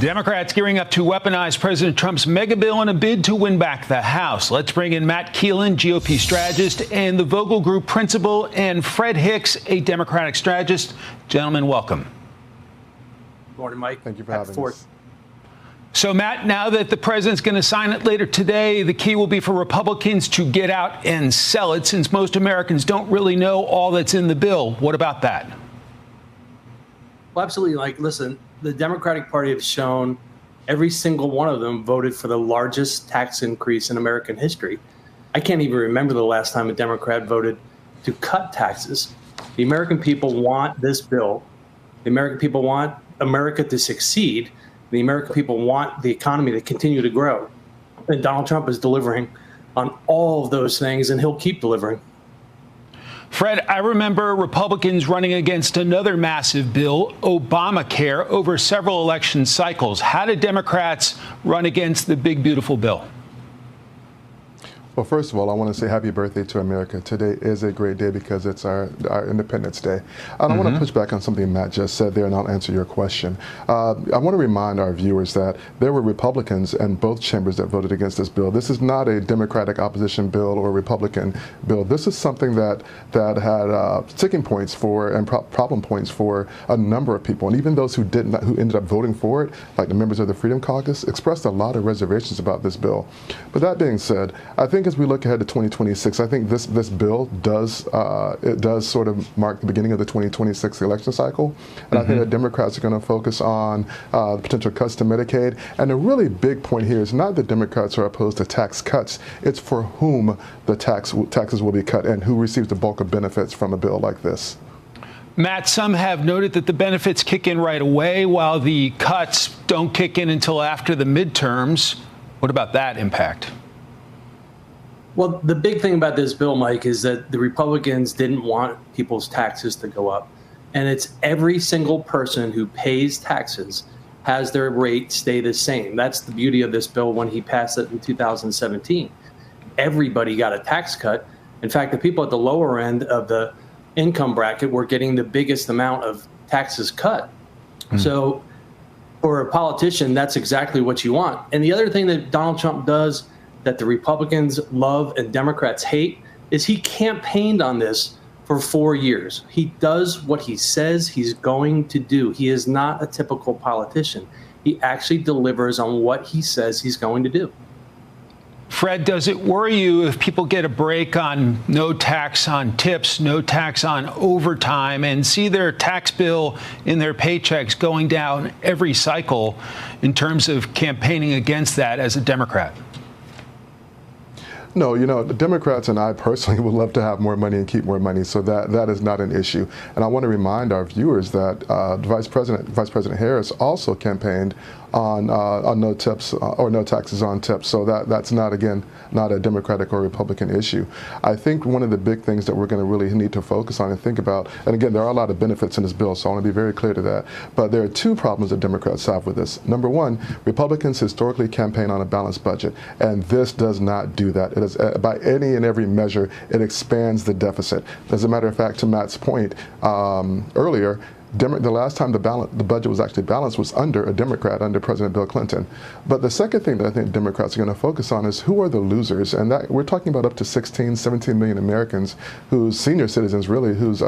Democrats gearing up to weaponize President Trump's mega bill in a bid to win back the House. Let's bring in Matt Keelen, GOP strategist, and the Vogel Group principal, and Fred Hicks, a Democratic strategist. Gentlemen, welcome. Good morning, Mike. Thank you for having us. So, Matt, now that the president's going to sign it later today, the key will be for Republicans to get out and sell it, since most Americans don't really know all that's in the bill. What about that? Well, absolutely. Listen, the Democratic Party have shown every single one of them voted for the largest tax increase in American history. I can't even remember the last time a Democrat voted to cut taxes. The American people want this bill. The American people want America to succeed. The American people want the economy to continue to grow. And Donald Trump is delivering on all of those things, and he'll keep delivering. Fred, I remember Republicans running against another massive bill, Obamacare, over several election cycles. How did Democrats run against the big, beautiful bill? Well, first of all, I want to say happy birthday to America. Today is a great day because it's our Independence Day. I want to push back on something Matt just said there, and I'll answer your question. I want to remind our viewers that there were Republicans in both chambers that voted against this bill. This is not a Democratic opposition bill or a Republican bill. This is something that had sticking points for and problem points for a number of people. And even those who ended up voting for it, like the members of the Freedom Caucus, expressed a lot of reservations about this bill. But that being said, I think as we look ahead to 2026, I think this bill does sort of mark the beginning of the 2026 election cycle, and I think that Democrats are going to focus on potential cuts to Medicaid. And a really big point here is not that Democrats are opposed to tax cuts; it's for whom the taxes will be cut and who receives the bulk of benefits from a bill like this. Matt, some have noted that the benefits kick in right away, while the cuts don't kick in until after the midterms. What about that impact? Well, the big thing about this bill, Mike, is that the Republicans didn't want people's taxes to go up. And it's every single person who pays taxes has their rate stay the same. That's the beauty of this bill when he passed it in 2017. Everybody got a tax cut. In fact, the people at the lower end of the income bracket were getting the biggest amount of taxes cut. So for a politician, that's exactly what you want. And the other thing that Donald Trump does that the Republicans love and Democrats hate is he campaigned on this for 4 years. He does what he says he's going to do. He is not a typical politician. He actually delivers on what he says he's going to do. Fred, does it worry you if people get a break on no tax on tips, no tax on overtime, and see their tax bill in their paychecks going down every cycle in terms of campaigning against that as a Democrat? No, the Democrats and I personally would love to have more money and keep more money, so that is not an issue. And I want to remind our viewers that Vice President Harris also campaigned on no tips or no taxes on tips. So that's not a Democratic or Republican issue. I think one of the big things that we're going to really need to focus on and think about, and again, there are a lot of benefits in this bill, so I want to be very clear to that. But there are two problems that Democrats have with this. Number one, Republicans historically campaign on a balanced budget, and this does not do that. It is, by any and every measure, it expands the deficit. As a matter of fact, to Matt's point earlier, the last time the budget was actually balanced was under a Democrat, under President Bill Clinton. But the second thing that I think Democrats are going to focus on is who are the losers. And that we're talking about up to 16, 17 million Americans whose senior citizens really, whose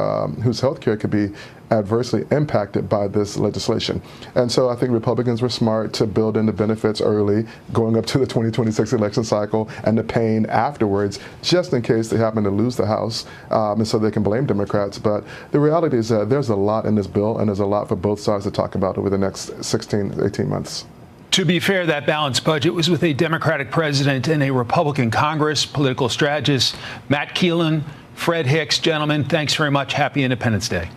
health care could be adversely impacted by this legislation. And so I think Republicans were smart to build in the benefits early, going up to the 2026 election cycle, and the pain afterwards, just in case they happen to lose the House, and so they can blame Democrats. But the reality is that there's a lot in this bill, and there's a lot for both sides to talk about over the next 16, 18 months. To be fair, that balanced budget was with a Democratic president and a Republican Congress. Political strategist Matt Keelen, Fred Hicks, gentlemen, thanks very much. Happy Independence Day.